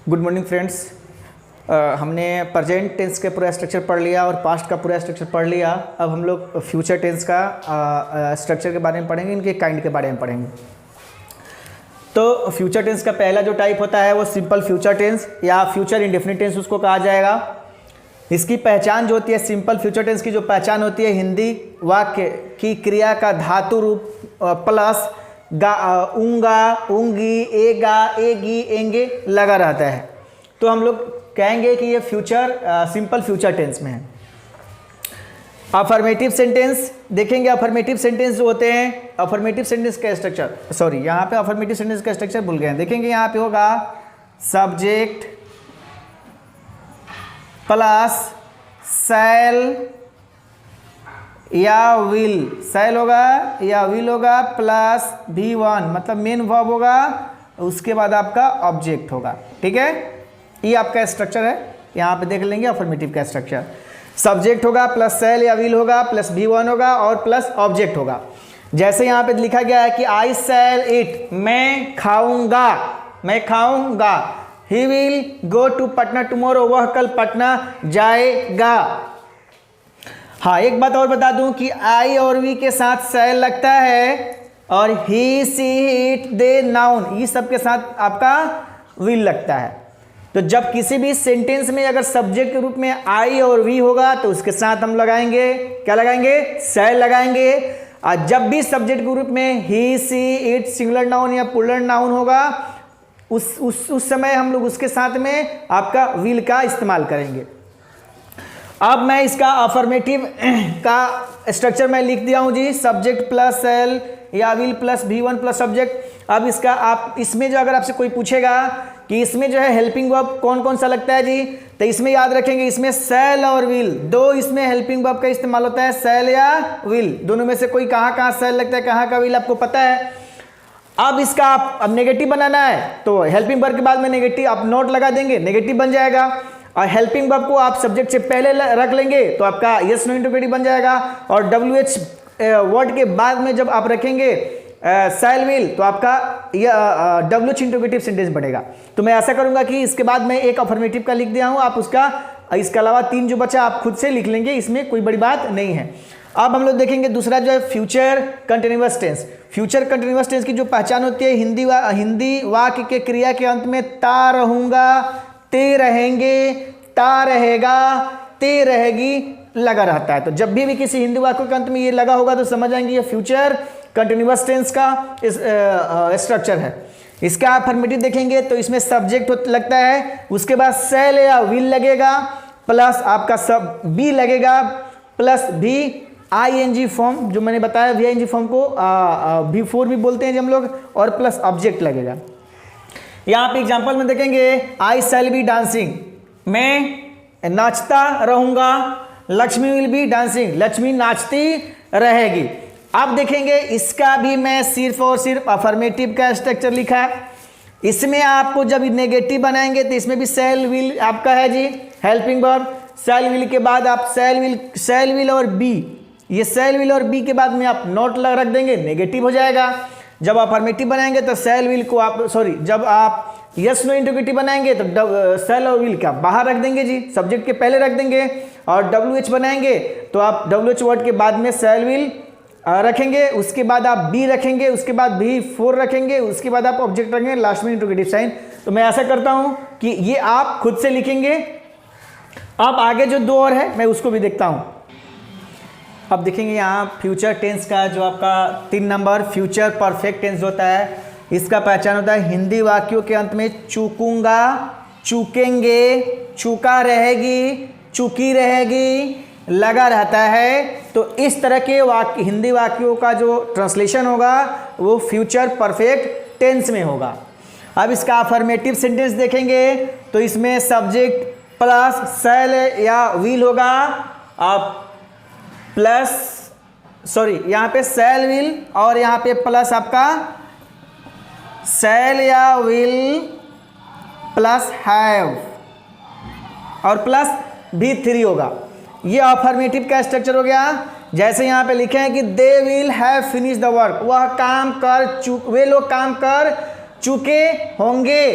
Good morning friends. हमने present tense के पूरा स्ट्रक्चर पढ़ लिया और पास्ट का पूरा स्ट्रक्चर पढ़ लिया। अब हम लोग फ्यूचर टेंस का स्ट्रक्चर के बारे में पढ़ेंगे, इनके काइंड के बारे में पढ़ेंगे। तो फ्यूचर टेंस का पहला जो टाइप होता है वो सिंपल फ्यूचर टेंस या फ्यूचर इंडेफिनिट टेंस उसको कहा जाएगा। इसकी पहचान जो होती है, सिंपल फ्यूचर टेंस की जो पहचान होती है, हिंदी वाक्य की क्रिया का धातु रूप प्लस ऊंगा, ऊंगी, एगा, एगी, एंगे लगा रहता है। तो हम लोग कहेंगे कि ये फ्यूचर सिंपल फ्यूचर टेंस में है। अफर्मेटिव सेंटेंस देखेंगे। अफर्मेटिव सेंटेंस जो होते हैं, अफर्मेटिव सेंटेंस का स्ट्रक्चर, सॉरी यहाँ पे अफर्मेटिव सेंटेंस का स्ट्रक्चर भूल गए हैं। देखेंगे यहाँ पे होगा सब्जेक्ट प्लस शैल या विल, शैल होगा या विल होगा प्लस V1 मतलब मेन वर्ब होगा, उसके बाद आपका ऑब्जेक्ट होगा। ठीक है, ये आपका स्ट्रक्चर है। यहाँ पे देख लेंगे अफर्मेटिव का स्ट्रक्चर। सब्जेक्ट होगा प्लस शैल या विल होगा प्लस V1 होगा और प्लस ऑब्जेक्ट होगा। जैसे यहाँ पे लिखा गया है कि आई शैल इट, मैं खाऊंगा, मैं खाऊंगा। He will go to Patna tomorrow, वह कल पटना जाएगा। हाँ, एक बात और बता दूं कि आई और वी के साथ शैल लगता है और ही, सी, इट, दे, नाउन, ये सब के साथ आपका विल लगता है। तो जब किसी भी सेंटेंस में अगर सब्जेक्ट के रूप में आई और वी होगा तो उसके साथ हम लगाएंगे, क्या लगाएंगे? शैल लगाएंगे। और जब भी सब्जेक्ट के रूप में ही, सी, इट, सिंगुलर नाउन या प्लूरल नाउन होगा उस समय हम लोग उसके साथ में आपका विल का इस्तेमाल करेंगे। अब मैं इसका अफर्मेटिव का स्ट्रक्चर मैं लिख दिया हूं जी, सब्जेक्ट प्लस शैल या will plus V1 plus subject. अब इसका आप इसमें जो अगर आपसे कोई पूछेगा कि इसमें जो है हेल्पिंग वर्ब कौन कौन सा लगता है जी, तो इसमें याद रखेंगे इसमें शैल और विल दो इसमें हेल्पिंग वर्ब का इस्तेमाल होता है, शैल या विल दोनों में से कोई कहाँ शैल लगता है कहाँ का विल आपको पता है। अब इसका आप अब नेगेटिव बनाना है तो हेल्पिंग वर्ब के बाद में नेगेटिव आप नोट लगा देंगे, नेगेटिव बन जाएगा। और हेल्पिंग वर्ब को आप सब्जेक्ट से पहले रख लेंगे तो आपका यस नो इंटरोगेटिव बन जाएगा। और WH वर्ड के बाद में जब आप रखेंगे शैल विल तो आपका WH इंटरोगेटिव सेंटेंस बनेगा। तो मैं ऐसा करूंगा कि इसके बाद मैं एक अफर्मेटिव का लिख दिया हूं, आप उसका इसके अलावा 3 जो बचा आप खुद से लिख लेंगे, इसमें कोई बड़ी बात नहीं है। अब हम लोग देखेंगे दूसरा जो है future continuous tense. Future continuous tense की जो पहचान होती है, हिंदी वाक्य के क्रिया के अंत में ता रहूंगा, ते रहेंगे, ता रहेगा, ते रहेगी लगा रहता है। तो जब भी किसी हिंदी वाक्य के अंत में ये लगा होगा तो समझ आएंगे ये फ्यूचर कंटिन्यूअस टेंस का स्ट्रक्चर है। इसका अफर्मेटिव देखेंगे तो इसमें सब्जेक्ट लगता है, उसके बाद शैल या विल लगेगा प्लस आपका सब बी लगेगा प्लस ING फॉर्म जो मैंने बताया, VING फॉर्म को V4 भी बोलते हैं जब हम लोग, और प्लस ऑब्जेक्ट लगेगा। यहाँ पे एग्जांपल में देखेंगे आई शैल बी डांसिंग, मैं नाचता रहूंगा, Lakshmi will be dancing, Lakshmi नाचती रहेगी। अब देखेंगे इसका भी मैं सिर्फ और सिर्फ अफर्मेटिव का स्ट्रक्चर लिखा है। इसमें आपको जब नेगेटिव बनाएंगे तो इसमें भी शैल विल आपका है जी हेल्पिंग वर्ब। शैल विल के बाद आप शैल विल और बी, ये शैल विल और बी के बाद में आप नोट रख देंगे, नेगेटिव हो जाएगा। जब आप अफर्मेटिव बनाएंगे तो शैल विल को आप जब आप यस नो इंटरोगेटिव बनाएंगे तो शैल और विल का बाहर रख देंगे जी, सब्जेक्ट के पहले रख देंगे। और WH बनाएंगे तो आप WH वर्ड के बाद में शैल विल रखेंगे, उसके बाद आप बी रखेंगे, उसके बाद V4 रखेंगे, उसके बाद आप ऑब्जेक्ट रखेंगे, लास्ट में इंटरोगेटिव साइन। तो मैं ऐसा करता हूं कि ये आप खुद से लिखेंगे। अब आगे जो 2 और है मैं उसको भी देखता हूं। अब देखेंगे यहाँ फ्यूचर टेंस का जो आपका 3 नंबर फ्यूचर परफेक्ट टेंस होता है, इसका पहचान होता है हिंदी वाक्यों के अंत में चूकूंगा, चूकेंगे, चूका रहेगी, चूकी रहेगी लगा रहता है। तो इस तरह के हिंदी वाक्यों का जो ट्रांसलेशन होगा वो फ्यूचर परफेक्ट टेंस में होगा। अब इसका अफर्मेटिव सेंटेंस देखेंगे तो इसमें सब्जेक्ट प्लस शैल या विल होगा, आप प्लस यहाँ पे शैल विल और यहाँ पे प्लस आपका शैल या विल प्लस हैव और प्लस V3 होगा। ये अफर्मेटिव का स्ट्रक्चर हो गया। जैसे यहाँ पे लिखे हैं कि they will have finish the work, वे लोग काम कर चुके होंगे।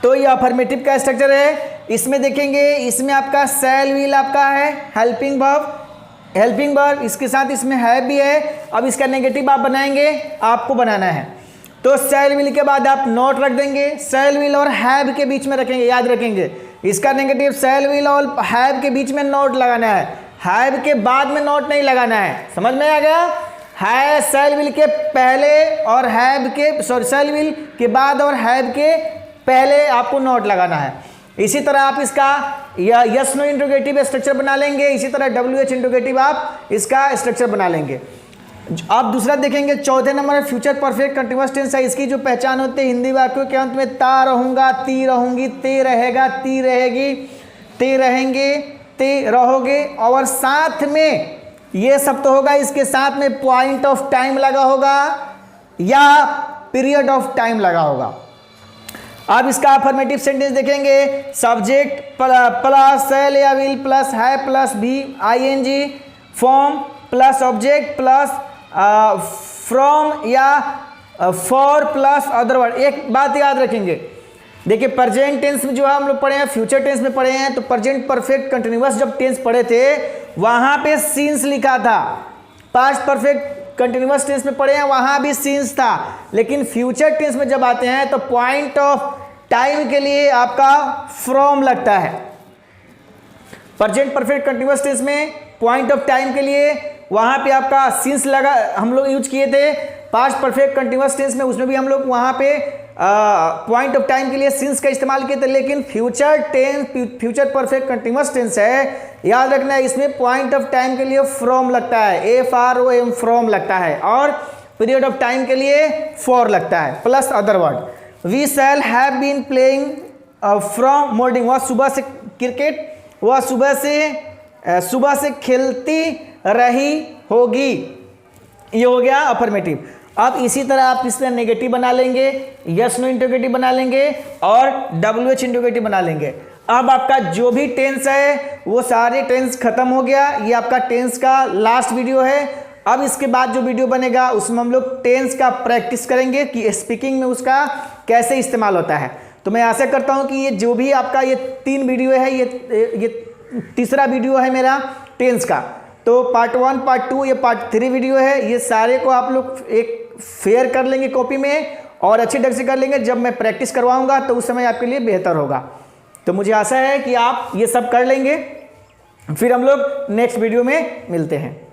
तो ये अफर्मेटिव का स्ट्रक्चर है। इसमें देखेंगे, इसमें आपका शैल विल आपका है हेल्पिंग वर्ब, इसके साथ इसमें है भी है। अब इसका नेगेटिव आप बनाएंगे, आपको बनाना है। तो शैल विल के बाद आप नॉट रख देंगे, शैल विल और हैव के बीच में रखेंगे, याद रखेंगे। इसका नेगेटिव शैल विल और हैव के बीच में नॉट लगाना है, हैव के बाद में नॉट नहीं लगाना है। समझ में आ गया? है शैल विल के पहले और हैव के, सॉरी शैल विल के बाद और हैव के पहले आपको नॉट लगाना है। इसी तरह आप इसका यस नो इंट्रोगेटिव स्ट्रक्चर बना लेंगे, इसी तरह WH इंट्रोगेटिव आप इसका स्ट्रक्चर बना लेंगे। आप दूसरा देखेंगे, चौथे नंबर में फ्यूचर परफेक्ट कंटिन्यूअस टेंस है। इसकी जो पहचान होती है, हिंदी वाक्यों के अंत में ता रहूंगा, ती रहूंगी, ते रहेगा, ती रहेगी, ते रहेंगे, ते रहोगे, और साथ में ये सब तो होगा, इसके साथ में पॉइंट ऑफ टाइम लगा होगा या पीरियड ऑफ टाइम लगा होगा। अब इसका अफर्मेटिव सेंटेंस देखेंगे, सब्जेक्ट प्लस शैल या विल प्लस है प्लस भी ING, form plus object plus from या फॉर प्लस अदर वर्ड। एक बात याद रखेंगे, देखिए प्रेजेंट टेंस में जो हम लोग पढ़े हैं, फ्यूचर टेंस में पढ़े हैं, तो प्रेजेंट परफेक्ट कंटिन्यूअस जब टेंस पढ़े थे वहां पे सीन्स लिखा था। पास्ट परफेक्ट कंटिन्यूअस टेंस में पढ़े हैं, वहां भी सीन्स था। लेकिन फ्यूचर टेंस में जब आते हैं तो पॉइंट ऑफ टाइम के लिए आपका फ्रॉम लगता है। प्रेजेंट परफेक्ट कंटिन्यूअस टेंस में पॉइंट ऑफ टाइम के लिए वहां पे आपका सीन्स लगा, हम लोग यूज किए थे। पास्ट परफेक्ट कंटिन्यूअस टेंस में उसमें भी हम लोग वहां पे पॉइंट ऑफ टाइम के लिए सीन्स का इस्तेमाल किए थे। लेकिन future tense, future perfect continuous tense है, याद रखना है, इसमें पॉइंट ऑफ टाइम के लिए फ्रॉम लगता है, FROM फ्रॉम लगता है, और पीरियड ऑफ टाइम के लिए फॉर लगता है plus other word. We shall have been playing from morning, वह सुबह से क्रिकेट, वह सुबह से खेलती रही होगी। ये हो गया अफर्मेटिव। अब इसी तरह आप इस तरह नेगेटिव बना लेंगे, यस नो इंट्रोगेटिव बना लेंगे और WH इंट्रोगेटिव बना लेंगे। अब आपका जो भी टेंस है वो सारे टेंस खत्म हो गया। ये आपका टेंस का लास्ट वीडियो है। अब इसके बाद जो वीडियो बनेगा उसमें हम लोग टेंस का प्रैक्टिस करेंगे कि स्पीकिंग में उसका कैसे इस्तेमाल होता है। तो मैं आशा करता हूँ कि ये जो भी आपका ये 3 वीडियो है, ये तीसरा वीडियो है मेरा टेंस का। तो पार्ट 1, पार्ट 2, ये पार्ट 3 वीडियो है। ये सारे को आप लोग एक फेयर कर लेंगे कॉपी में और अच्छे ढंग से कर लेंगे। जब मैं प्रैक्टिस करवाऊंगा तो उस समय आपके लिए बेहतर होगा। तो मुझे आशा है कि आप ये सब कर लेंगे। फिर हम लोग नेक्स्ट वीडियो में मिलते हैं।